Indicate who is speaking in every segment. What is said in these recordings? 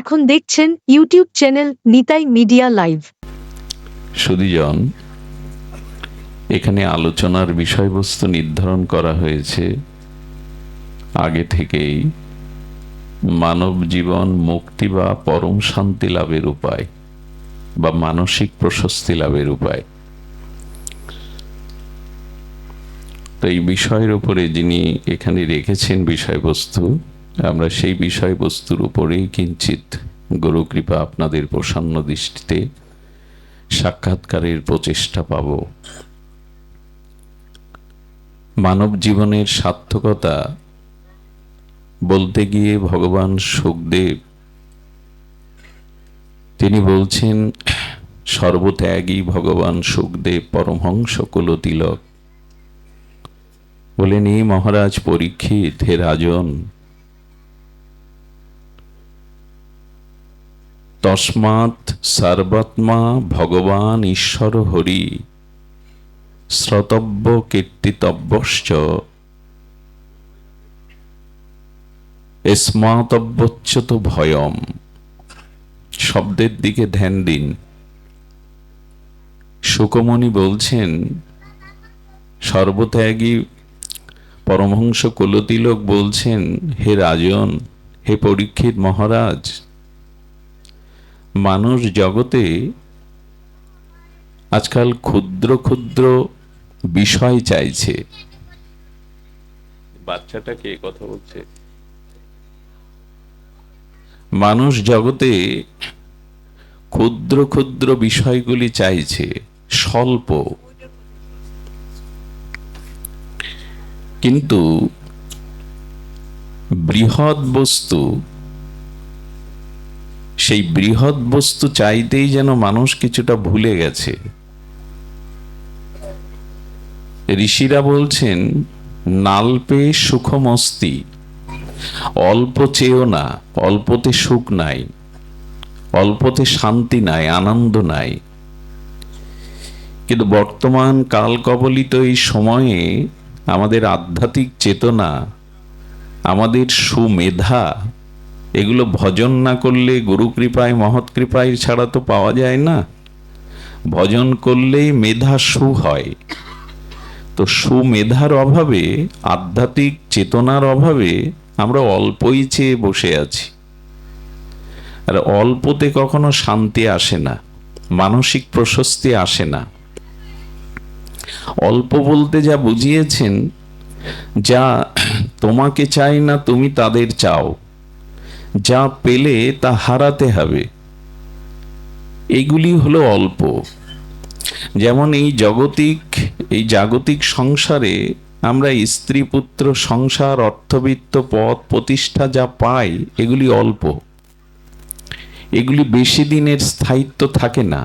Speaker 1: এখন দেখছেন YouTube channel Nitai Media live.
Speaker 2: সুধীজন, এখানে আলোচনার বিষয়বস্তু নির্ধারণ করা হয়েছে আগে থেকেই। মানব জীবন মুক্তি বা পরম শান্তি লাভের উপায় বা মানসিক প্রশস্তি লাভের উপায়। তো এই বিষয়ের উপরে যিনি এখানে রেখেছেন বিষয়বস্তু, আমরা সেই বিষয়বস্তুর উপরেই কিঞ্চিত গুরু কৃপা আপনাদের প্রসন্ন দৃষ্টিতে সাক্ষাৎকারের প্রচেষ্টা পাব। মানব জীবনের সার্থকতা বলতে গিয়ে ভগবান সুখদেব তিনি বলছেন, সর্বত্যাগী ভগবান সুখদেব পরমহংস কুলতিলক বলেন, এই মহারাজ পরীক্ষিত, হে রাজন, তস্মাৎ সর্বাত্মা ভগবান ঈশ্বর হরি শ্রোতব্য কীর্তিতব্যশ্চ স্মাতব্যচ্যুত ভয়ম। শব্দের দিকে ধ্যান দিন। শুকমণি বলছেন, সর্বত্যাগী পরমহংস কুলতিলক বলছেন, হে রাজন, হে পরীক্ষিত মহারাজ, মানুষ জগতে আজকাল ক্ষুদ্র ক্ষুদ্র বিষয় চাইছে। বাচ্চাটা কে কথা বলছে? মানুষ জগতে ক্ষুদ্র ক্ষুদ্র বিষয়গুলি চাইছে, স্বল্প। কিন্তু বৃহৎ বস্তু, সেই বৃহৎ বস্তু চাইতেই যেন মানুষ কিছুটা ভুলে গেছে। ঋষিরা বলছেন, নাল্পে সুখমস্তি, অল্প চেয়েও না, অল্পতে সুখ নাই, অল্পতে শান্তি নাই, আনন্দ নাই। কিন্তু বর্তমান কাল কবলিত এই সময়ে আমাদের আধ্যাত্মিক চেতনা, আমাদের সুমেধা, এগুলো ভজন না করলে, গুরু কৃপায় মহৎ কৃপায় ছাড়া তো পাওয়া যায় না। ভজন করলেই মেধা সু হয়। তো সুমেধার অভাবে, আধ্যাত্মিক চেতনার অভাবে আমরা অল্পই চেয়ে বসে আছি। আর অল্পতে কখনো শান্তি আসে না, মানসিক প্রশস্তি আসে না। অল্প বলতে যা বুঝিয়েছেন, যা তোমাকে চাই না তুমি তাদের চাও, যা পেলে তা হারাতে হবে, এগুলি হলো অল্প। যেমন এই জাগতিক সংসারে আমরা স্ত্রী পুত্র সংসার, অর্থবিত্ত, পদ প্রতিষ্ঠা যা পাই, এগুলি অল্প। এগুলি বেশি দিনের স্থায়িত্ব থাকে না।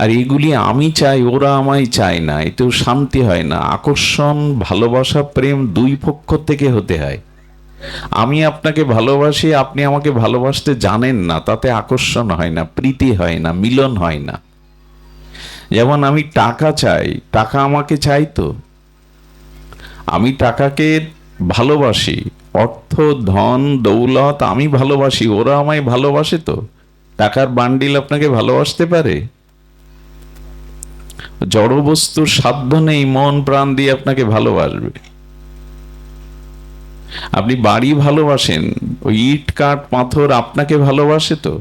Speaker 2: আর এগুলি আমি চাই, ওরা আমায় চায় না, এতেও শান্তি হয় না। আকর্ষণ, ভালোবাসা, প্রেম দুই পক্ষ থেকে হতে হয়। আমি আপনাকে ভালোবাসি, আপনি আমাকে ভালোবাসতে জানেন না, তাতে আকর্ষণ হয় না, প্রীতি হয় না, মিলন হয় না। যেমন আমি টাকা চাই, টাকা আমাকে চাই, তো আমি টাকাকে ভালোবাসি, অর্থ, ধন, দৌলত আমি ভালোবাসি, ওরা আমায় ভালোবাসে। তো টাকার বান্ডিল আপনাকে ভালোবাসতে পারে? জড় বস্তুর সাধ্য নেই মন প্রাণ দিয়ে আপনাকে ভালোবাসবে। আপনি বাড়ি ভালোবাসেন, ওই ইট কাঠ পাথর আপনাকে ভালোবাসে? তো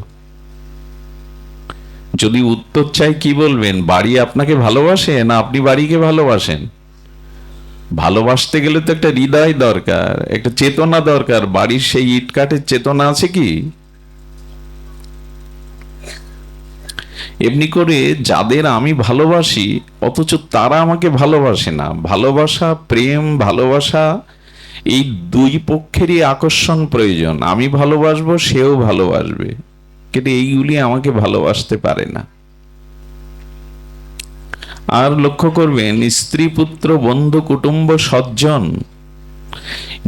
Speaker 2: যদি উত্তর চাই, কি বলবেন? বাড়ি আপনাকে ভালোবাসে না আপনি বাড়িকে ভালোবাসেন? ভালোবাসতে গেলে তো একটা হৃদয় দরকার, একটা চেতনা দরকার। বাড়ির সেই ইট কাঠের চেতনা আছে কি? এমনি করে যাদের আমি ভালোবাসি, অথচ তারা আমাকে ভালোবাসে না। ভালোবাসা, প্রেম, ভালোবাসা, এই দুই পক্ষেরই আকর্ষণ প্রয়োজন। আমি ভালোবাসবো, সেও ভালোবাসবে, কিন্তু এইগুলি আমাকে ভালোবাসতে পারে না। আর লক্ষ্য করবেন, স্ত্রী পুত্র বন্ধু কুটুম্ব সজ্জন,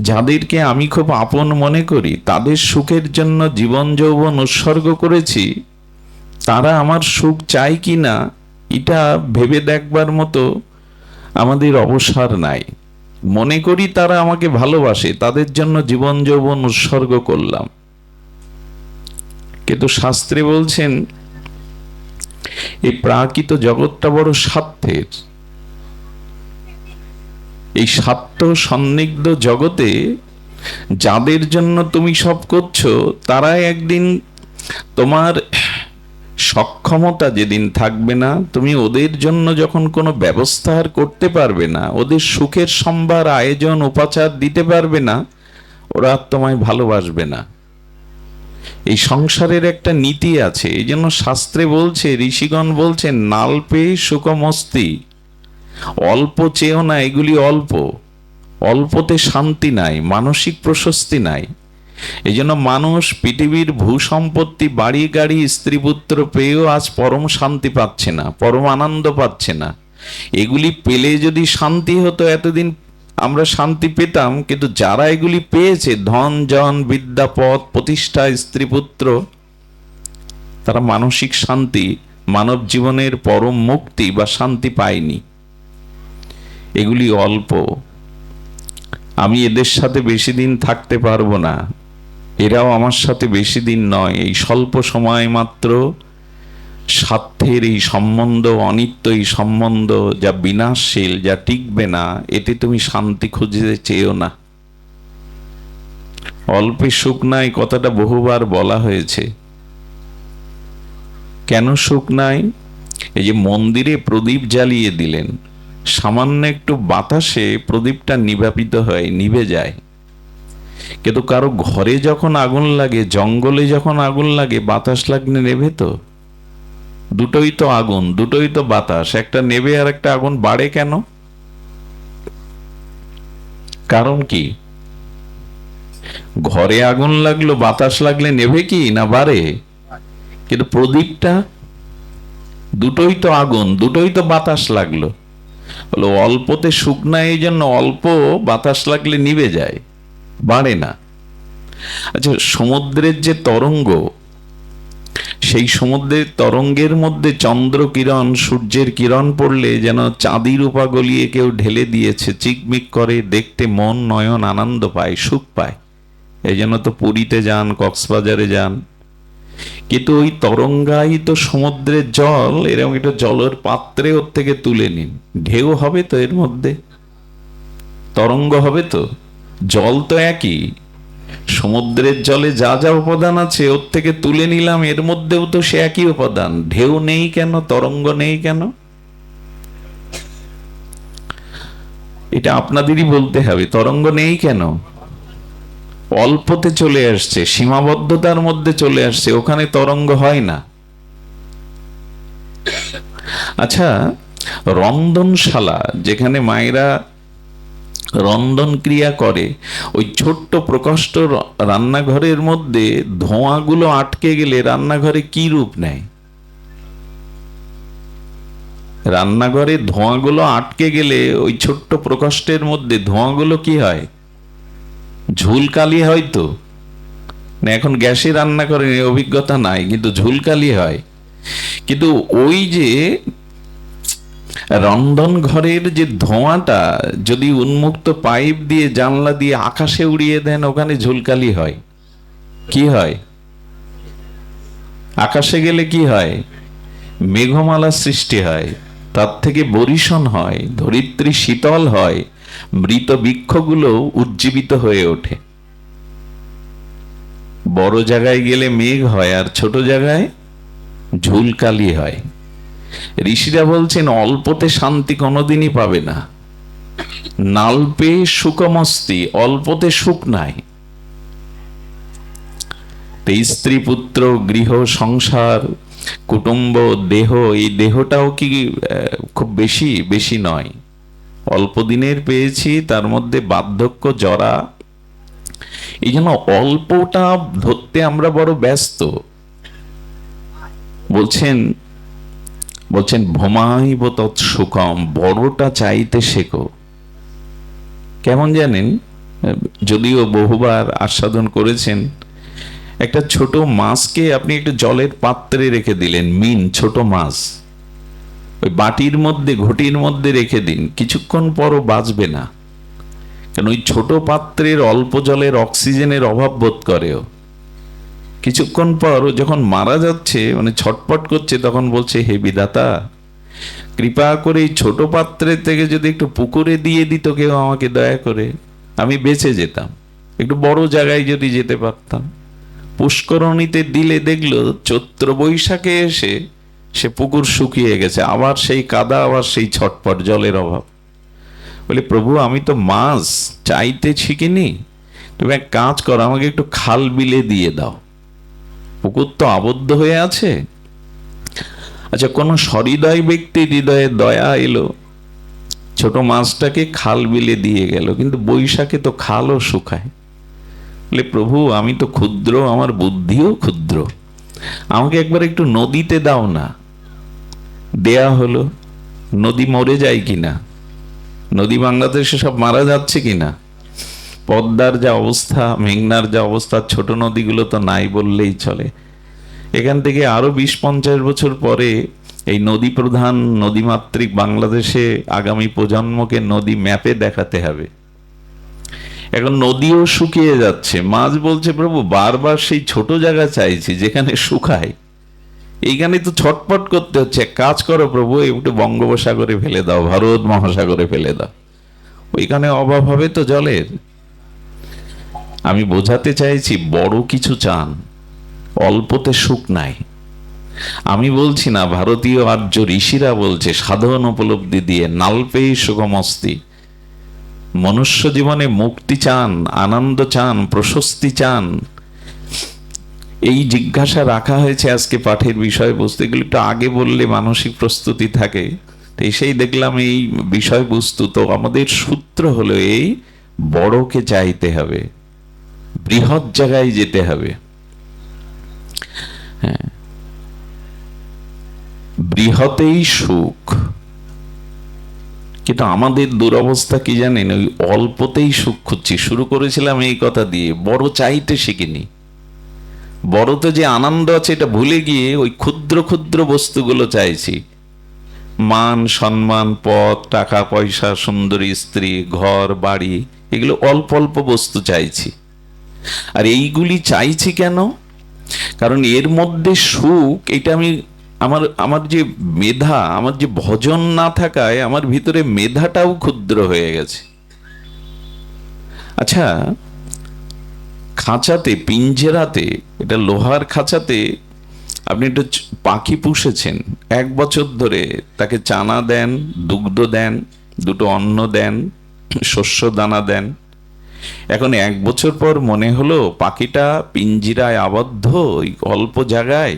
Speaker 2: যাদেরকে আমি খুব আপন মনে করি, তাদের সুখের জন্য জীবন যৌবন উৎসর্গ করেছি, তারা আমার সুখ চায় কি না এটা ভেবে দেখবার মতো আমাদের অবসর নাই। মনে করি তারা আমাকে ভালোবাসে, তাদের জন্য জীবন যৌবন উৎসর্গ করলাম। কিন্তু শাস্ত্রে বলছেন এই প্রাকৃত জগৎটা বড় স্বার্থের। এই স্বার্থ সন্নিগ্ধ জগতে যাদের জন্য তুমি সব করছো, তারাই একদিন তোমার সক্ষমতা যেদিন থাকবে না, তুমি ওদের জন্য যখন কোনো ব্যবস্থা আর করতে পারবে না, ওদের সুখের সম্ভার আয়োজন উপাচার দিতে পারবে না, ওরা আর তোমায় ভালোবাসবে না। এই সংসারের একটা নীতি আছে, এই জন্য শাস্ত্রে বলছে, ঋষিগণ বলছেন, নাল্পে সুখমস্তি, অল্প চেয়েও না, এগুলি অল্প। অল্পতে শান্তি নাই, মানসিক প্রশস্তি নাই। এই জন্য মানুষ পৃথিবীর ভূসম্পত্তি, বাড়ি গাড়ি, স্ত্রী পুত্র পেয়েও আজ পরম শান্তি পাচ্ছে না, পরম আনন্দ পাচ্ছে না। এগুলি পেলে যদি শান্তি হতো, এতদিন আমরা শান্তি পেতাম। কিন্তু যারা এগুলি পেয়েছে, ধন জন বিদ্যা পদ প্রতিষ্ঠা স্ত্রী পুত্র, তারা মানসিক শান্তি, মানব জীবনের পরম মুক্তি বা শান্তি পায়নি। এগুলি অল্প। আমি এদের সাথে বেশি দিন থাকতে পারবো না, এরাও আমার সাথে বেশি দিন নয়। এই স্বল্প সময় মাত্র স্বার্থের এই সম্বন্ধ, অনিত্য এই সম্বন্ধ, যা বিনাশশীল, যা টিকবে না, এতে তুমি শান্তি খুঁজতে চেয়েও না। অল্পে সুখ নাই কথাটা বহুবার বলা হয়েছে। কেন সুখ নাই? এই যে মন্দিরে প্রদীপ জ্বালিয়ে দিলেন, সামান্য একটু বাতাসে প্রদীপটা নিবাপিত হয়, নিভে যায়। কিন্তু কারো ঘরে যখন আগুন লাগে, জঙ্গলে যখন আগুন লাগে, বাতাস লাগলে নেভে তো? দুটোই তো আগুন, দুটোই তো বাতাস, একটা নেভে আর একটা আগুন বাড়ে কেন? কারণ কি? ঘরে আগুন লাগলো, বাতাস লাগলে নেভে কি না বাড়ে? কিন্তু প্রদীপটা, দুটোই তো আগুন, দুটোই তো বাতাস লাগলো। বলো অল্পতে সুখ নাই, এই জন্য অল্প বাতাস লাগলে নিভে যায়, বাড়ে না। আচ্ছা, সমুদ্রের যে তরঙ্গ, সেই সমুদ্রের তরঙ্গের মধ্যে চন্দ্র কিরণ, সূর্যের কিরণ পড়লে যেন চাঁদি রূপা গলিয়ে কেউ ঢেলে দিয়েছে, চিকমিক করে, দেখতে মন নয়ন আনন্দ পায়, সুখ পায়। এই জন্য তো পুরীতে যান, কক্সবাজারে যান। কিন্তু ওই তরঙ্গায়িত সমুদ্রের জল, এরকম একটা জলের পাত্রে ওর থেকে তুলে নিন, ঢেউ হবে তো এর মধ্যে, তরঙ্গ হবে তো? জল তো একই, সমুদ্রের জলে যা যা উপাদান আছে ওর থেকে তুলে নিলাম, এর মধ্যেও তো সে একই উপাদান। ঢেউ নেই কেন? তরঙ্গ নেই কেন? এটা আপনাদেরই বলতে হবে, তরঙ্গ নেই কেন? অল্পতে চলে আসছে, সীমাবদ্ধতার মধ্যে চলে আসছে, ওখানে তরঙ্গ হয় না। আচ্ছা, রন্ধনশালা, যেখানে মায়েরা রন্ধন ক্রিয়া করে, ওই ছোট্ট প্রকোষ্ঠ রান্নাঘরের মধ্যে ধোঁয়াগুলো আটকে গেলে রান্নাঘরে কি রূপ নেয়? রান্নাঘরে ধোঁয়াগুলো আটকে গেলে ওই ছোট্ট প্রকোষ্ঠের মধ্যে ধোঁয়াগুলো কি হয়? ঝুলকালি হয় তো না? এখন গ্যাসে রান্না করেন, অভিজ্ঞতা নাই, কিন্তু ঝুলকালি হয়। কিন্তু ওই যে রন্ধন ঘরের যে ধোঁয়াটা যদি উন্মুক্ত পাইপ দিয়ে, জানলা দিয়ে আকাশে উড়িয়ে দেন, ওখানে ঝুলকালি হয়। কি হয়? আকাশে গেলে কি হয়? মেঘমালা সৃষ্টি হয়, তার থেকে বরিশন হয়, ধরিত্রী শীতল হয়, মৃত বৃক্ষগুলো উজ্জীবিত হয়ে ওঠে। বড় জায়গায় গেলে মেঘ হয়, আর ছোট জায়গায় ঝুলকালি হয়। ঋষিরা বলছেন অল্পতে শান্তি কোনোদিনই পাবে না। নাল্পে সুখমস্তি, অল্পতে সুখ নাই। স্ত্রী পুত্র, গৃহ সংসার, কুটুম্ব, দেহ, এই দেহটাও কি খুব বেশি বেশি নয়? অল্প দিনের পেয়েছি, তার মধ্যে বার্ধক্য, জরা। এই জন্য অল্পটা ধরতে আমরা বড় ব্যস্ত। বলছেন ভমাইব তৎসুখম, বড়টা চাইতে শেখো। কেমন জানেন? যদিও বহুবার আস্বাদন করেছেন। একটা ছোট মাছকে আপনি একটা জলের পাত্রে রেখে দিলেন, মিন, ছোট মাছ, ওই বাটির মধ্যে, ঘটির মধ্যে রেখে দিন, কিছুক্ষণ পরও বাঁচবে না। কারণ ওই ছোট পাত্রের অল্প জলের অক্সিজেনের অভাব বোধ করেও। কিছুক্ষণ পর ও যখন মারা যাচ্ছে, মানে ছটপট করছে, তখন বলছে, হে বিধাতা, কৃপা করে এই ছোট পাত্রের থেকে যদি একটু পুকুরে দিয়ে দিত কেউ আমাকে, দয়া করে আমি বেঁচে যেতাম, একটু বড় জায়গায় যদি যেতে পারতাম। পুষ্করণীতে দিলে দেখলো চৈত্র বৈশাখে এসে সে পুকুর শুকিয়ে গেছে, আবার সেই কাদা, আবার সেই ছটপট, জলের অভাব। বলে, প্রভু আমি তো মাছ চাইতে শিখিনি, তুমি এক কাজ করো, আমাকে একটু খাল বিলে দিয়ে দাও, পুকুর তো আবদ্ধ হয়ে আছে। আচ্ছা, কোন সহৃদয় ব্যক্তির হৃদয়ে দয়া এলো, ছোট মাছটাকে খাল বিলে দিয়ে গেল, কিন্তু বৈশাখে তো খালও শুকায়। বলে, প্রভু আমি তো ক্ষুদ্র, আমার বুদ্ধিও ক্ষুদ্র, আমাকে একবার একটু নদীতে দাও না। দেয়া হলো। নদী মরে যায় কিনা, নদী বাংলাদেশে সব মারা যাচ্ছে কিনা, পদ্মার যা অবস্থা, মেঘনার যা অবস্থা, ছোট নদীগুলো তো নাই বললেই চলে। এখান থেকে আরো 20-50 বছর পরে এই নদী প্রধান, নদীমাতৃক বাংলাদেশে আগামী প্রজন্মকে নদী ম্যাপে দেখাতে হবে। এখন নদীও শুকিয়ে যাচ্ছে, মাছ বলছে, প্রভু বারবার সেই ছোট জায়গা চাইছি যেখানে শুকায়, এইখানে তো ছটপট করতে হচ্ছে, কাজ করো প্রভু, একটু বঙ্গোপসাগরে ফেলে দাও, ভারত মহাসাগরে ফেলে দাও, ওইখানে অভাব হবে তো জলের। আমি বোঝাতে চাইছি, বড় কিছু চান, অল্পতে সুখ নাই। আমি বলছি না, ভারতীয় আর্য ঋষিরা বলছে, সাধন উপলব্ধি দিয়ে নালপেই সুগমস্তি। মনুষ্য জীবনে মুক্তি চান, আনন্দ চান, প্রশস্তি চান, এই জিজ্ঞাসা রাখা হয়েছে আজকে পাঠের বিষয়বস্তু। এগুলো একটু আগে বললে মানসিক প্রস্তুতি থাকে। সেই দেখলাম এই বিষয়বস্তু, তো আমাদের সূত্র হলো এই, বড়কে চাইতে হবে, বৃহৎ জায়গায় যেতে হবে। হ্যাঁ, বৃহতেই সুখ। কিন্তু আমাদের দুরবস্থা কি জানেন, ওই অল্পতেই সুখ খুঁজছি। শুরু করেছিলাম এই কথা দিয়ে, বড় চাইতে শিখিনি। বড়তে যে আনন্দ আছে এটা ভুলে গিয়ে ওই ক্ষুদ্র ক্ষুদ্র বস্তুগুলো চাইছি। মান সম্মান, পদ, টাকা পয়সা, সুন্দরী স্ত্রী, ঘর বাড়ি, এগুলো অল্প অল্প বস্তু চাইছি। আর এইগুলি চাইছি কেন? কারণ এর মধ্যে সুখ, এটা আমি আমার যে মেধা, আমার যে ভজন না থাকায় আমার ভিতরে মেধাটাও ক্ষুদ্র হয়ে গেছে। আচ্ছা, খাঁচাতে, পিঞ্জেরাতে, এটা লোহার খাঁচাতে আপনি একটা পাখি পুষেছেন, 1 বছর ধরে তাকে চানা দেন, দুগ্ধ দেন, দুটো অন্ন দেন, শস্য দানা দেন। এখন 1 বছর পর মনে হলো পাখিটা পিঞ্জিরায় আবদ্ধ, ওই অল্প জায়গায়,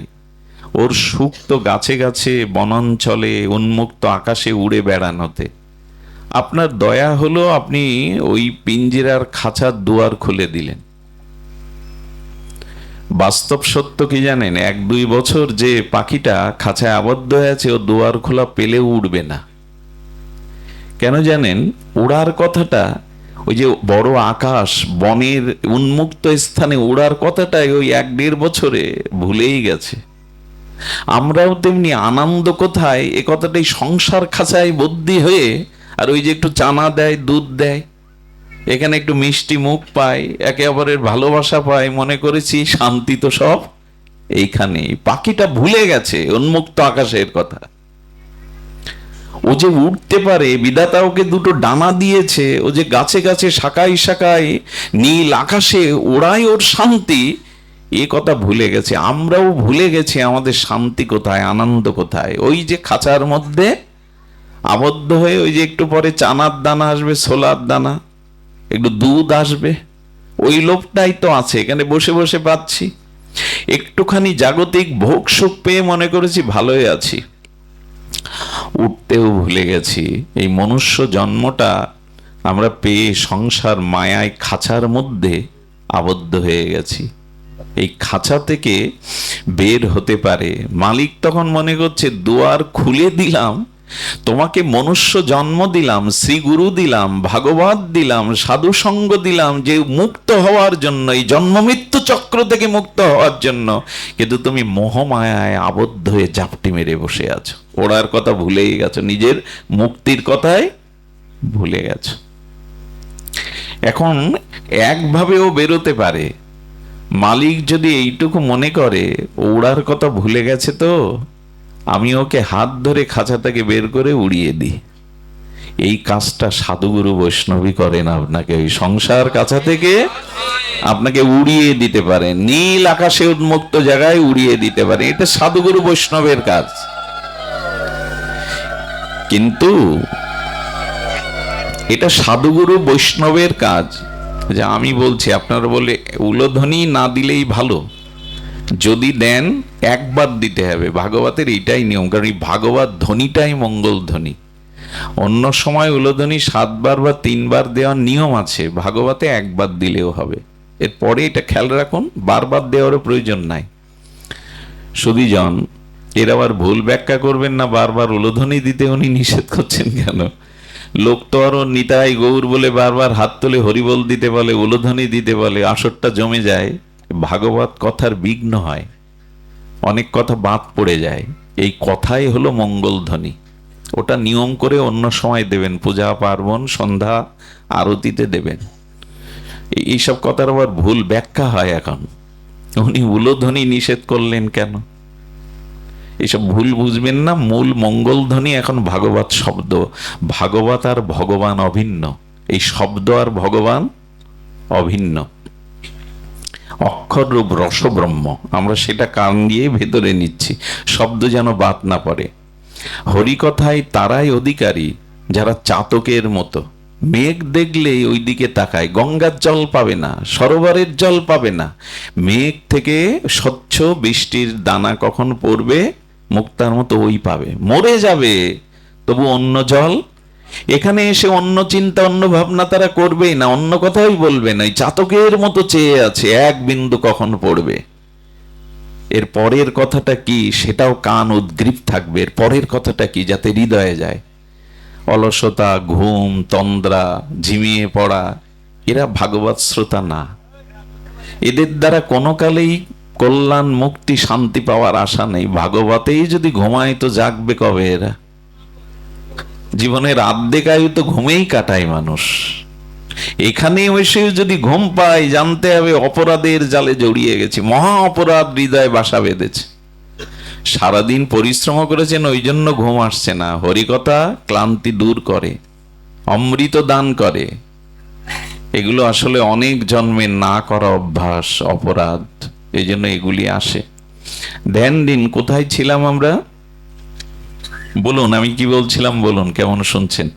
Speaker 2: ওর সুখ তো গাছে গাছে, বনাঞ্চলে, উন্মুক্ত আকাশে উড়ে বেড়ানোতে। আপনার দয়া হলো, আপনি ওই পিঞ্জিরার খাঁচার দুয়ার খুলে দিলেন। বাস্তব সত্য কি জানেন, 1-2 বছর যে পাখিটা খাঁচায় আবদ্ধ হয়ে আছে, ও দুয়ার খোলা পেলেও উড়বে না। কেন জানেন? উড়ার কথাটা, ওই যে বড় আকাশ, বনের উন্মুক্ত স্থানে উড়ার কথাটাই ওই 1-1.5 বছরে ভুলেই গেছে। আমরাও তেমনি আনন্দ কোথায়, এ কথাটাই সংসার খাঁচায় বদ্যি হয়ে, আর ওই যে একটু চানা দেয়, দুধ দেয়, এখানে একটু মিষ্টি মুখ পাই, একে অপরের ভালোবাসা পাই, মনে করেছি শান্তি তো সব এইখানে। পাখিটা ভুলে গেছে উন্মুক্ত আকাশের কথা। ও যে উঠতে পারে, বিধাতা ওকে দুটো ডানা দিয়েছে, ও যে গাছে গাছে, শাখায় শাখায়, নীল আকাশে ওড়ায় ওর শান্তি, এ কথা ভুলে গেছে। আমরাও ভুলে গেছি আমাদের শান্তি কোথায়, আনন্দ কোথায়। ওই যে খাঁচার মধ্যে আবদ্ধ হয়ে, ওই যে একটু পরে চানার দানা আসবে, ছোলার দানা, একটু দুধ আসবে, ওই লোভটাই তো আছে। এখানে বসে বসে পাচ্ছি, একটুখানি জাগতিক ভোগ সুখ পেয়ে মনে করেছি ভালোই আছি, উঠতেও ভুলে গেছি। এই মনুষ্য জন্মটা আমরা পেয়ে সংসার মায়ায় খাঁচার মধ্যে আবদ্ধ হয়ে গেছি। এই খাঁচা থেকে বের হতে পারে, মালিক তখন মনে করছে দুয়ার খুলে দিলাম, তোমাকে মনুষ্য জন্ম দিলাম, শ্রী গুরু দিলাম, ভাগবত দিলাম, সাধু সঙ্গ দিলাম, যে মুক্ত হওয়ার জন্য, এই জন্ম মৃত্যু চক্র থেকে মুক্ত হওয়ার জন্য। কিন্তু তুমি মোহমায়ায় আবদ্ধ হয়ে জাপটি মেরে বসে আছো, ওড়ার কথা ভুলেই গেছো, নিজের মুক্তির কথাই ভুলে গেছো। এখন একভাবেও বেরোতে পারে, মালিক যদি এইটুকু মনে করে ওড়ার কথা ভুলে গেছে, তো আমি ওকে হাত ধরে খাঁচা থেকে বের করে উড়িয়ে দিই। এই কাজটা সাধুগুরু বৈষ্ণবী করেন, আপনাকে ওই সংসার কাছা থেকে আপনাকে উড়িয়ে দিতে পারে, নীল আকাশে উন্মুক্ত জায়গায় উড়িয়ে দিতে পারে। এটা সাধুগুরু বৈষ্ণবের কাজ। কিন্তু এটা সাধুগুরু বৈষ্ণবের কাজ। যে আমি বলছি, আপনারা বলে উলোধ্বনি না দিলেই ভালো, যদি দেন একবার দিতে হবে। ভাগবতের এইটাই নিয়ম, কারণ এই ভাগবত ধ্বনিটাই মঙ্গল ধ্বনি। অন্য সময় উলোধ্বনি 7 বার বা 3 বার দেওয়ার নিয়ম আছে, ভাগবতে একবার দিলেও হবে। এরপরে এটা খেয়াল রাখুন, বারবার দেওয়ারও প্রয়োজন নাই। সুধীজন, এর আবার ভুল ব্যাখ্যা করবেন না, বারবার উলোধ্বনি দিতে উনি নিষেধ করছেন কেন? লোক তো আরো নিতাই গৌর বলে বারবার হাত তুলে হরিবল দিতে বলে, উলোধ্বনি দিতে বলে, আসরটা জমে যায়, ভাগবত কথার বিঘ্ন হয়, অনেক কথা বাদ পড়ে যায়। এই কথাই হলো মঙ্গল ধ্বনি। ওটা নিয়ম করে অন্য সময় দেবেন, পূজা পার্বণ সন্ধ্যা আরতিতে দেবেন। এইসব কথার আবার ভুল ব্যাখ্যা হয় এখন। উনি উলোধ্বনি নিষেধ করলেন কেন? এসব ভুল বুঝবেন না। মূল মঙ্গল ধ্বনি এখন ভাগবত শব্দ। ভাগবত আর ভগবান অভিন্ন, এই শব্দ আর ভগবান অভিন্ন। অক্ষর রূপ রসব্রহ্ম, আমরা সেটা কান দিয়ে ভেতরে নিচ্ছি, শব্দ যেন বাদ না পড়ে। হরিকথায় তারাই অধিকারী যারা চাতকের মতো মেঘ দেখলেই ওই দিকে তাকায়, গঙ্গার জল পাবে না, সরোবরের জল পাবে না, মেঘ থেকে স্বচ্ছ বৃষ্টির দানা কখন পড়বে মুক্তার মতো ওই পাবে, মরে যাবে তবু অন্য জল। এখানে এসে অন্য চিন্তা অন্য ভাবনা তারা করবেই না, অন্য কথাই বলবে না, চাতকের মতো চেয়ে আছে এক বিন্দু কখন পড়বে। এর পরের কথাটা কি সেটাও কান উদ্গ্রীব থাকবে, এর পরের কথাটা কি, যাতে হৃদয়ে যায়। অলসতা, ঘুম, তন্দ্রা, ঝিমিয়ে পড়া, এরা ভাগবত শ্রোতা না। এদের দ্বারা কোনো কালেই কল্যাণ, মুক্তি, শান্তি পাওয়ার আশা নেই। ভাগবতেই যদি ঘুমায় তো জাগবে কবে এরা? জীবনের আর্ধেক আয়ু তো ঘুমেই কাটায় মানুষ। এখানে এসে যদি ঘুম পায়, জানতে হবে অপরাধের জালে জড়িয়ে গেছে, মহা অপরাধ হৃদয়ে বাসা বেঁধেছে। সারাদিন পরিশ্রম করেছেন, ওই জন্য ঘুম আসছে না। হরিকথা ক্লান্তি দূর করে, অমৃত দান করে। এগুলো আসলে অনেক জন্মে না করা অভ্যাস, অপরাধ, এই জন্য এগুলি আসে। ধ্যান দিন। কোথায় ছিলাম আমরা? বলুন, আমি কি বলছিলাম বলুন, কেমন শুনছেন?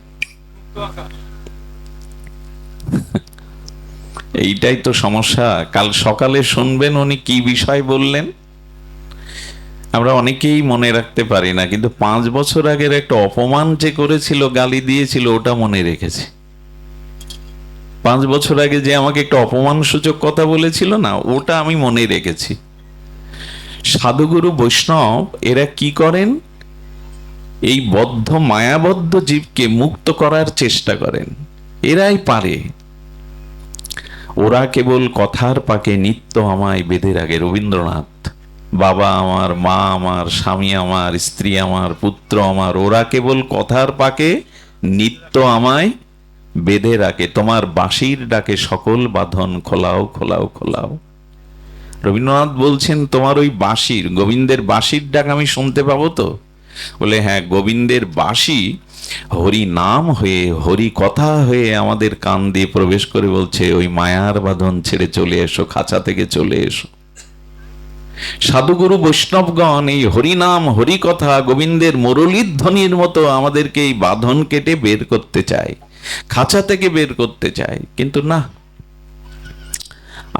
Speaker 2: এইটাই তো সমস্যা। কাল সকালে শুনবেন উনি কি বিষয় বললেন। আমরা অনেকেই মনে রাখতে পারি না, কিন্তু 5 বছর আগের একটা অপমান যে করেছিল, গালি দিয়েছিল, ওটা মনে রেখেছি। 5 বছর আগে যে আমাকে একটা অপমান সূচক কথা বলেছিল না, ওটা আমি মনে রেখেছি। সাধুগুরু বৈষ্ণব এরা কি করেন? এই বদ্ধ মায়াবদ্ধ জীবকে মুক্ত করার চেষ্টা করেন। এরাই পারে। ওরা কেবল কথার পাকে নিত্য আমায় বেঁধে রাখে। রবীন্দ্রনাথ, বাবা আমার, মা আমার, স্বামী আমার, স্ত্রী আমার, পুত্র আমার, ওরা কেবল কথার পাকে নিত্য আমায় বেঁধে রাখে। তোমার বাঁশির ডাকে সকল বাঁধন খোলাও খোলাও খোলাও। রবীন্দ্রনাথ বলছেন, তোমার ওই বাঁশির, গোবিন্দের বাঁশির ডাক আমি শুনতে পাবো তো? বলে, হ্যাঁ, গোবিন্দের বাঁশি হরি নাম হয়ে, হরি কথা হয়ে আমাদের কান দিয়ে প্রবেশ করে বলছে, ওই মায়ার বাঁধন ছেড়ে চলে এসো, খাঁচা থেকে চলে এসো। সাধুগুরু বৈষ্ণবগণ এই হরিনাম, হরি কথা, গোবিন্দের মুরলীর ধ্বনির মতো আমাদেরকে এই বাঁধন কেটে বের করতে চায়, খাঁচা থেকে বের করতে চায়। কিন্তু না,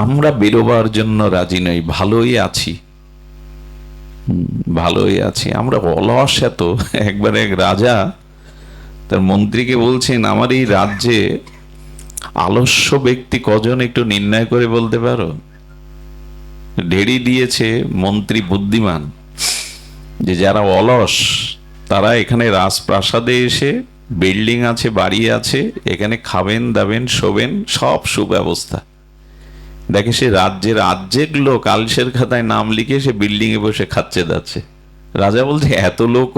Speaker 2: আমরা বেরোবার জন্য রাজি নই। ভালোই আছি, ভালোই আছি আমরা, অলস এত। একবার এক রাজা তার মন্ত্রীকে বলছেন, আমার এই রাজ্যে আলস্য ব্যক্তি কজন একটু নির্ণয় করে বলতে পারো? ঢেড়ি দিয়েছে মন্ত্রী, বুদ্ধিমান, যে যারা অলস তারা এখানে রাজপ্রাসাদে এসে, বিল্ডিং আছে, বাড়ি আছে, এখানে খাবেন দাবেন শোবেন, সব সুব্যবস্থা। দেখে সে রাজ্যের আর্জেক লোক আলসের খাতায় নাম লিখে সে বিল্ডিং এ বসে খাচ্ছে যাচ্ছে। রাজা বলছে, এত লোক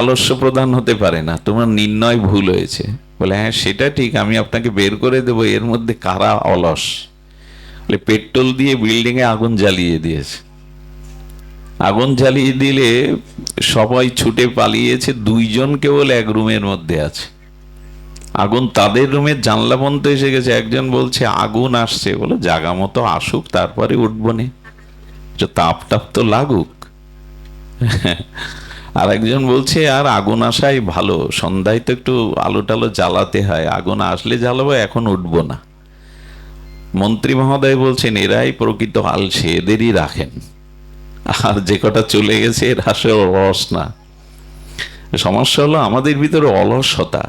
Speaker 2: আলস্য প্রধান হতে পারে না, তোমার নির্ণয় ভুল হয়েছে। বলে, হ্যাঁ সেটা ঠিক, আমি আপনাকে বের করে দেবো, এর মধ্যে কারা অলস। পেট্রোল দিয়ে বিল্ডিং এ আগুন জ্বালিয়ে দিয়েছে। আগুন জ্বালিয়ে দিলে সবাই ছুটে পালিয়েছে, 2 জন কেবল এক রুমের মধ্যে আছে। আগুন তাদের রুমের জানলা বন্ধ এসে গেছে। একজন বলছে আগুন আসছে, বলে জাগা মতো আসুক, তারপরে উঠবো নে, তাপ টাপ তো লাগুক। আর একজন বলছে আর আগুন আসাই ভালো, সন্ধ্যায় তো একটু আলো টালো জ্বালাতে হয়, আগুন আসলে জ্বালাবো, এখন উঠবো না। মন্ত্রী মহোদয় বলছেন এরাই প্রকৃত আলসে, এদেরই রাখেন, আর যে কটা চলে গেছে এর আসলে অলস না। সমস্যা হলো আমাদের ভিতরে অলসতা।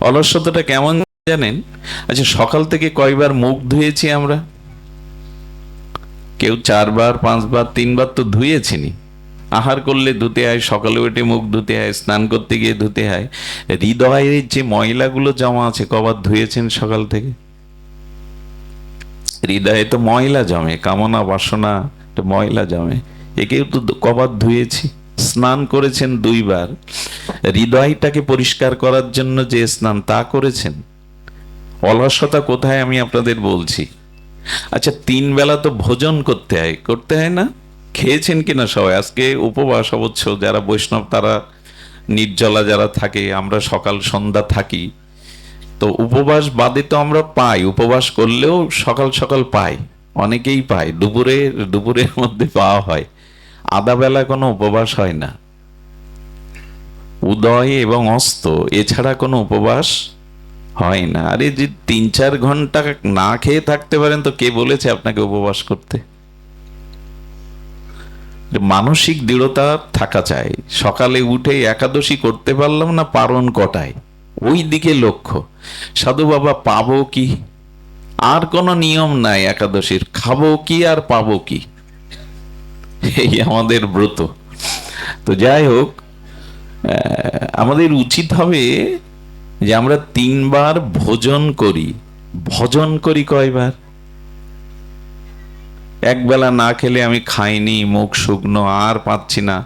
Speaker 2: অলসতাটা কেমন জানেন? আচ্ছা, সকাল থেকে কয়বার মুখ ধুয়েছি আমরা? কেউ 4 বার, 5 বার, 3 বার তো ধুয়েছিনি। আহার করলে ধুতে হয়, সকালে উঠে মুখ ধুতে হয়, স্নান করতে গিয়ে ধুতে হয়। হৃদয়ের যে ময়লাগুলো জমা আছে, কবার ধুয়েছেন সকাল থেকে? হৃদয়ে তো ময়লা জমে, কামনা বাসনা ময়লা জমে, একেও তো কবার ধুয়েছি। স্নান করেছেন 2 বার, হৃদয়টাকে পরিষ্কার করার জন্য যে স্নান তা করেছেন। অলসতা কোথায় আমি আপনাদের বলছি। আচ্ছা, 3 বেলা তো ভোজন করতে হয় না? খেয়েছেন কিনা সবাই? আজকে উপবাস অবশ্য, যারা বৈষ্ণব তারা নির্জলা যারা থাকে, আমরা সকাল সন্ধ্যা থাকি, তো উপবাস বাদে তো আমরা পাই, উপবাস করলেও সকাল সকাল পাই, অনেকেই পায়, দুপুরের মধ্যে পাওয়া হয়। আধা বেলা কোনো উপবাস হয় না, উদয় এবং অস্ত এছাড়া কোনো উপবাস হয় না। আরে যে 3-4 ঘন্টা না খেয়ে থাকতে পারেন, তো কে বলেছে আপনাকে উপবাস করতে? মানসিক দৃঢ়তা থাকা চাই। সকালে উঠে একাদশী করতে পারলাম না, পারণ কটায়, ওই দিকে লক্ষ্য। সাধু বাবা পাবো কি? আর কোনো নিয়ম নাই একাদশীর, খাবো কি আর পাবো কি, এই আমাদের ব্রত। তো যাই হোক, আমাদের উচিত হবে যে আমরা 3 বার ভোজন করি। ভজন করি কয়বার? এক বেলা না খেলে আমি খাইনি, মুখ শুকনো, আর পাচ্ছি না।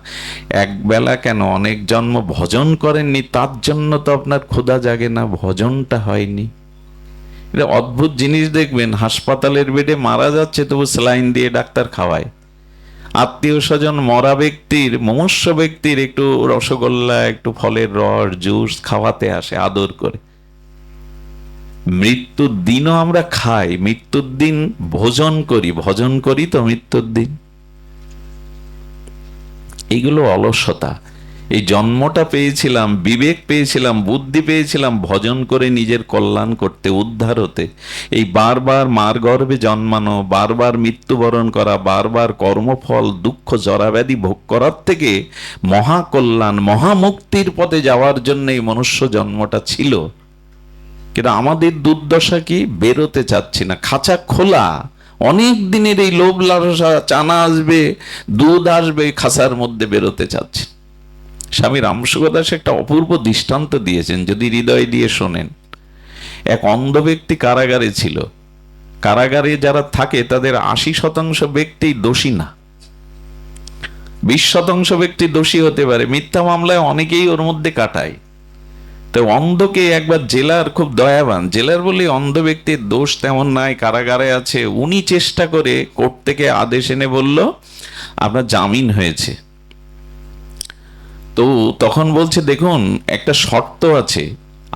Speaker 2: এক বেলা কেন, অনেক জন্ম ভজন করেননি, তার জন্য তো আপনার ক্ষুধা জাগে না, ভজনটা হয়নি। এটা অদ্ভুত জিনিস দেখবেন, হাসপাতালের বেডে মারা যাচ্ছে তবু স্যালাইন দিয়ে ডাক্তার খাওয়ায়। আত্মীয় স্বজন মরা ব্যক্তির, মুমূর্ষু ব্যক্তির একটু রসগোল্লা, একটু ফলের রস, জুস খাওয়াতে আসে আদর করে। মৃত্যুর দিনও আমরা খাই, মৃত্যুর দিন ভোজন করি, ভজন করি তো মৃত্যুর দিন। এইগুলো অলসতা। এই জন্মটা পেয়েছিলাম, বিবেক পেয়েছিলাম, বুদ্ধি পেয়েছিলাম ভজন করে নিজের কল্যাণ করতে, উদ্ধার হতে। এই বারবার মার গর্ভে জন্মানো, বারবার মৃত্যুবরণ করা, বারবার কর্মফল দুঃখ জরাব্যাধি ভোগ করার থেকে মহাকল্যাণ, মহামুক্তির পথে যাওয়ার জন্য এই মনুষ্য জন্মটা ছিল। কিন্তু আমাদের দুর্দশা কি? বেরোতে চাচ্ছি না, খাঁচা খোলা। অনেক দিনের এই লোভ লালসা, চানা আসবে, দুধ আসবে, খাঁচার মধ্যে বেরোতে চাচ্ছে। স্বামী রামসুখ দাস একটা অপূর্ব দৃষ্টান্ত দিয়েছেন, যদি হৃদয় দিয়ে শোনেন। এক অন্ধ ব্যক্তি কারাগারে ছিল। কারাগারে যারা থাকে তাদের 80% ব্যক্তি দোষী না, 20% ব্যক্তি দোষী হতে পারে। মিথ্যা মামলায় অনেকেই ওর মধ্যে কাটায়। তো অন্ধকে একবার জেলার, খুব দয়াবান জেলার, বলে অন্ধ ব্যক্তির দোষ তেমন নাই, কারাগারে আছে, উনি চেষ্টা করে কোর্ট থেকে আদেশ এনে বলল আপনার জামিন হয়েছে। তো তখন বলছে দেখুন একটা শর্ত আছে,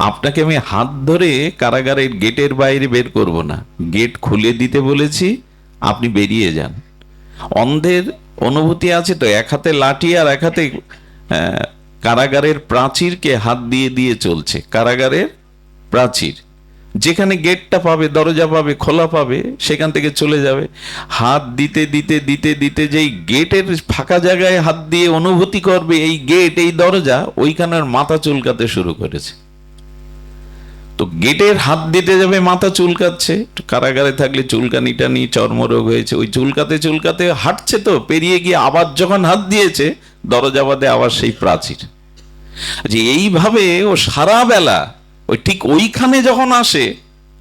Speaker 2: আপনাকে আমি হাত ধরে কারাগারের গেটের বাইরে বের করব না, গেট খুলে দিতে বলেছি, আপনি বেরিয়ে যান। অন্ধের অনুভূতি আছে তো, এক হাতে লাঠি আর এক হাতে কারাগারের প্রাচীরকে হাত দিয়ে দিয়ে চলছে। কারাগারের প্রাচীর, যেখানে গেটটা পাবে, দরজা পাবে, খোলা পাবে, সেখান থেকে চলে যাবে। হাত দিতে দিতে দিতে দিতে যেই গেটের ফাঁকা জায়গায় হাত দিয়ে অনুভূতি করবে এই গেট, এই দরজা, ওইখানের মাথা চুলকাতে শুরু করেছে। তো গেটের হাত দিতে যাবে, মাথা চুলকাচ্ছে। কারাগারে থাকলে চুলকানিটা নিয়ে চর্মরোগ হয়েছে, ওই চুলকাতে চুলকাতে হাঁটছে, তো পেরিয়ে গিয়ে আবার যখন হাত দিয়েছে, দরজা বাদে আবার সেই প্রাচীর। যে এইভাবে ও সারা বেলা ওই ঠিক ওইখানে যখন আসে,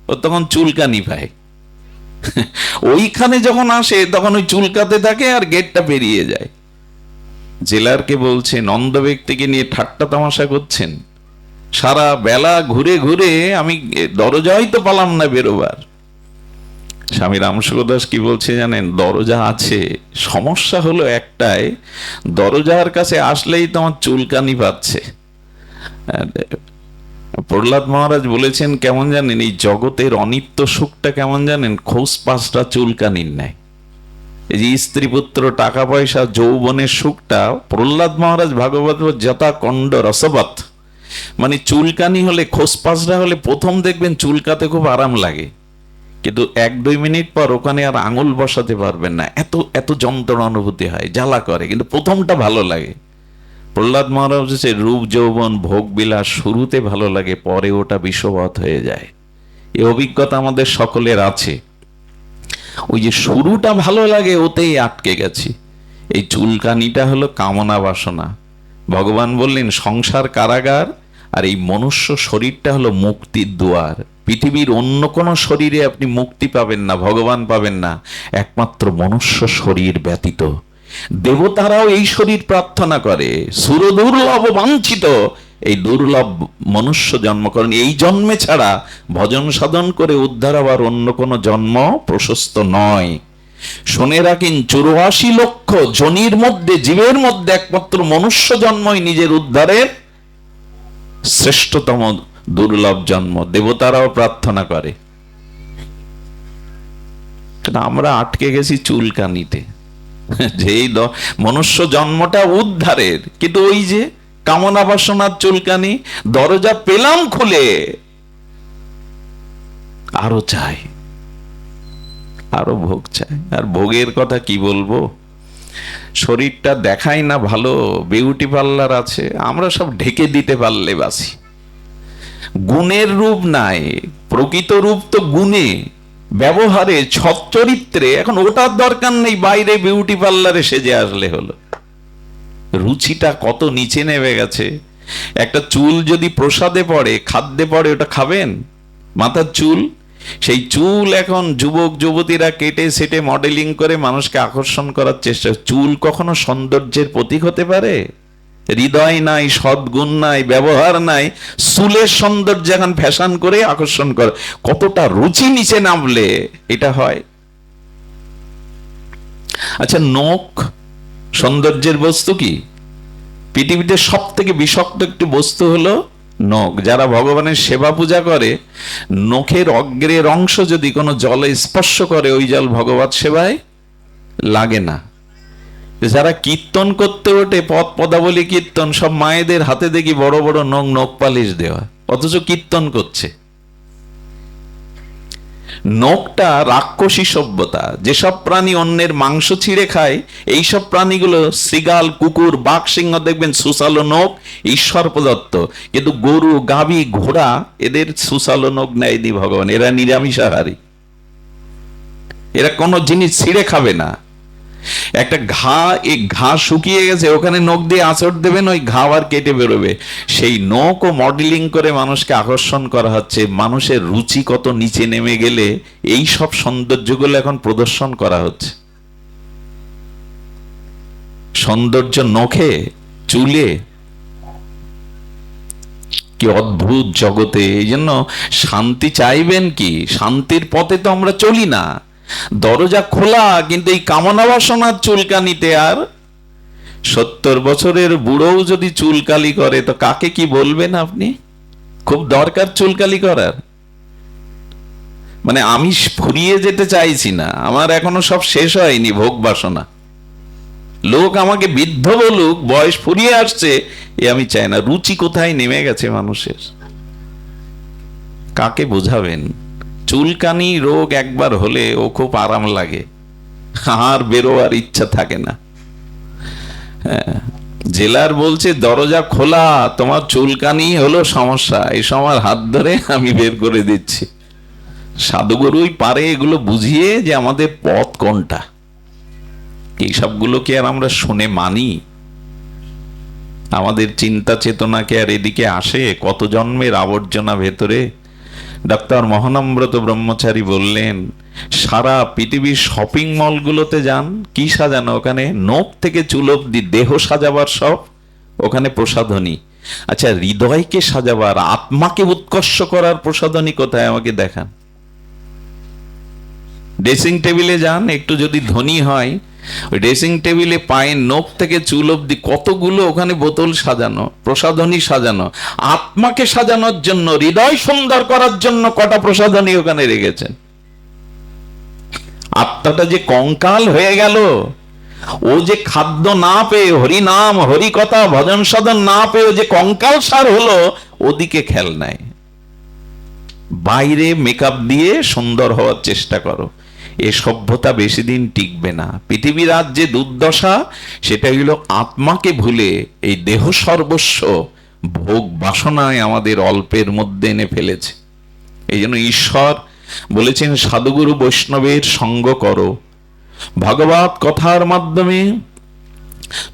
Speaker 2: ও তখন চুলকানি পায়। ওইখানে যখন আসে তখন ওই চুলকাতে থাকে আর গেটটা পেরিয়ে যায়। জেলারকে বলছেন অন্ধ ব্যক্তিকে নিয়ে ঠাট্টা তামাশা করছেন, সারা বেলা ঘুরে ঘুরে আমি দরজাই তো পালাম না বেরোবার। স্বামী রামসুর দাস কি বলছে জানেন? দরজা আছে, সমস্যা হলো একটাই, দরজার কাছে আসলেই তোমার চুলকানি পাচ্ছে। প্রহ্লাদ মহারাজ বলেছেন কেমন জানেন, এই জগতের অনিত্য সুখটা কেমন জানেন? খোঁজ পাঁচটা চুলকানির নেয়। এই যে স্ত্রী পুত্র টাকা পয়সা যৌবনের সুখটা, প্রহ্লাদ মহারাজ ভাগবত যথা কণ্ড রসবত, মানে চুলকানি হলে, খোসপাসটা হলে প্রথম দেখবেন চুলকাতে খুব আরাম লাগে, কিন্তু 1-2 মিনিট পর ওখানে আর আঙুল বসাতে পারবেন না, এত এত যন্ত্রণা অনুভূতি হয়, জ্বালা করে, কিন্তু প্রথমটা ভালো লাগে। প্রহ্লাদ মহারাজ হচ্ছে রূপ যৌবন ভোগ বিলাস শুরুতে ভালো লাগে, পরে ওটা বিষবৎ হয়ে যায়। এই অভিজ্ঞতা আমাদের সকলের আছে। ওই যে শুরুটা ভালো লাগে ওতেই আটকে গেছি। এই চুলকানিটা হলো কামনা বাসনা। ভগবান বললেন সংসার কারাগার, আর এই মনুষ্য শরীরটা হলো মুক্তির দুয়ার। পৃথিবীর অন্য কোনো শরীরে আপনি মুক্তি পাবেন না, ভগবান পাবেন না, একমাত্র মনুষ্য শরীর ব্যতীত। দেবতারাও এই শরীর প্রার্থনা করে, সুরদুর্লভ বাঞ্ছিত এই দুর্লভ মনুষ্য জন্ম করেন। এই জন্মে ছাড়া ভজন সাধন করে উদ্ধার হবার অন্য কোনো জন্ম প্রশস্ত নয়। শুনে রাখেন 84 লক্ষ জনির মধ্যে, জীবের মধ্যে একমাত্র মনুষ্য জন্মই নিজের উদ্ধারের শ্রেষ্ঠতম দুর্লভ জন্ম। দেবতারাও প্রার্থনা করে, আমরা আটকে গেছি চুলকানিতে। যে মনুষ্য জন্মটা উদ্ধারের, কিন্তু ওই যে কামনা বাসনার চুলকানি, দরজা পেলাম খুলে আরো চাই, আরো ভোগ চাই। আর ভোগের কথা কি বলবো, শরীরটা দেখাই না ভালো, বিউটি পার্লার আছে, আমরা সব ঢেকে দিতে পারলে বাসি। গুণের রূপ নাই, প্রকৃত রূপ তো গুণে, ব্যবহারে, সচ্চরিত্রে। এখন ওটার দরকার নেই, বাইরে বিউটি পার্লারে সেজে আসলে হলো। রুচিটা কত নিচে নেমে গেছে। একটা চুল যদি প্রসাদে পড়ে, খাদ্যে পড়ে, ওটা খাবেন? মাথার চুল, সেই চুল এখন যুবক যুবতীরা কেটে সেটে মডেলিং করে মানুষকে আকর্ষণ করার চেষ্টা। চুল কখনো সৌন্দর্যের প্রতীক হতে পারে? হৃদয় নাই, সদ্গুণ নাই, ব্যবহার নাই, চুলের সৌন্দর্য এখন ফ্যাশন করে আকর্ষণ করে। কতটা রুচি নিচে নামলে এটা হয়। আচ্ছা, নখ সৌন্দর্যের বস্তু কি? পৃথিবীতে সব থেকে বিষাক্ত একটি বস্তু হলো নখ। যারা ভগবানের সেবা পূজা করে, নখের অগ্রের অংশ যদি কোনো জলে স্পর্শ করে, ওই জল ভগবত সেবায় লাগে না। যারা কীর্তন করতে ওঠে, পদ পদাবলী কীর্তন, সব মায়েদের হাতে দেখি বড় বড় নখ পালিশ দেওয়া, অথচ কীর্তন করছে। নখটা রাক্ষসী সভ্যতা। যেসব প্রাণী অন্যের মাংস ছিঁড়ে খায়, এইসব প্রাণীগুলো শৃগাল, কুকুর, বাঘ, সিংহ, দেখবেন সুসালো নখ ঈশ্বর প্রদত্ত। কিন্তু গরু, গাভী, ঘোড়া, এদের সুসালো নখ নেয়নি ভগবান। এরা নিরামিষাহারী, এরা কোনো জিনিস ছিঁড়ে খাবে না। একটা ঘা শুকিয়ে গেছে, ওখানে নখ দিয়ে আঁচড় দেবেন, ওই ঘা আর কেটে বেরোবে। সেই নখ ও মডেলিং করে মানুষকে আকর্ষণ করা হচ্ছে। মানুষের রুচি কত নিচে নেমে গেলে এই সব সৌন্দর্যগুলো এখন প্রদর্শন করা হচ্ছে। সৌন্দর্য নখে, চুলে, কি অদ্ভুত জগতে। এই জন্য শান্তি চাইবেন কি? শান্তির পথে তো আমরা চলি না। দরজা খোলা, কিন্তু এই কামনা বাসনার চুলকানিতে। আর 70 বছরের বুড়োও যদি চুলকালি করে, তো কাকে কি বলবেন আপনি? খুব দরকার চুলকালি করার। মানে আমি ফুরিয়ে যেতে চাইছি না, আমার এখনো সব শেষ হয়নি ভোগ বাসনা। লোক আমাকে বৃদ্ধ বলুক, বয়স ফুরিয়ে আসছে, এ আমি চাই না। রুচি কোথায় নেমে গেছে মানুষের, কাকে বোঝাবেন? চুলকানি রোগ একবার হলে ও খুব আরাম লাগে, আর বেরোয়ার ইচ্ছা থাকে না। জেলার বলছে দরজা খোলা, তোমার চুলকানি হলো সমস্যা, এই সময় হাত ধরে আমি বের করে দিচ্ছি। সাধুগুরুই পারে এগুলো বুঝিয়ে যে আমাদের পথ কোনটা। এই সবগুলোকে আর আমরা শুনে মানি? আমাদের চিন্তা চেতনাকে আর এদিকে আসে? কত জন্মের আবর্জনা ভেতরে। ডাক্তার মহানম্রত ব্রহ্মচারী বললেন, সারা পৃথিবীর শপিং মলগুলোতে যান, কি সাজানো? ওখানে নখ থেকে চুল অব্দি দেহ সাজাবার সব ওখানে প্রসাধনী। আচ্ছা, হৃদয়কে সাজাবার, আত্মাকে উৎকর্ষ করার প্রসাধনী কোথায়? আমাকে দেখান। ড্রেসিং টেবিলে যান, একটু যদি ধনী হয়, ওই ড্রেসিং টেবিলে পায়ের নখ থেকে চুল অব্দি কতগুলো ওখানে বোতল সাজানো, প্রসাধনী সাজানো। আত্মাকে সাজানোর জন্য, হৃদয় সুন্দর করার জন্য কটা প্রসাধনী ওখানে রেখেছেন। আত্মাটা যে কঙ্কাল হয়ে গেল, ও যে খাদ্য না পেয়ে, হরিনাম হরিকথা ভজন সাধন না পেয়ে যে কঙ্কাল সার হলো, ওদিকে খেয়াল নাই। বাইরে মেকআপ দিয়ে সুন্দর হওয়ার চেষ্টা করো, এ সভ্যতা বেশি দিন টিকবে না। পৃথিবীর আজ যে দুর্দশা, সেটা হইল আত্মাকে ভুলে এই দেহ সর্বস্ব ভোগ বাসনায় আমাদের অল্পের মধ্যে এনে ফেলেছে। এই জন্য ঈশ্বর বলেছেন, সাধুগুরু বৈষ্ণবের সঙ্গ করো, ভগবত কথার মাধ্যমে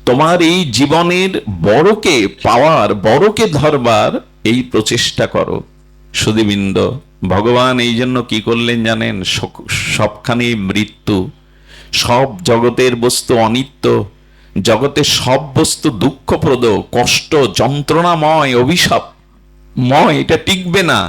Speaker 2: তোমার এই জীবনের বড়কে পাওয়ার, বড়কে ধরবার এই প্রচেষ্টা করো। সুধীবৃন্দ, ভগবান এই জন্য কি করলেন জানেন? সবখানে মৃত্যু, সব জগতের বস্তু অনিত্য, জগতের সব বস্তু দুঃখপ্রদ, কষ্ট, যন্ত্রণাময়, অভিশাপময়, এটা টিকবে না।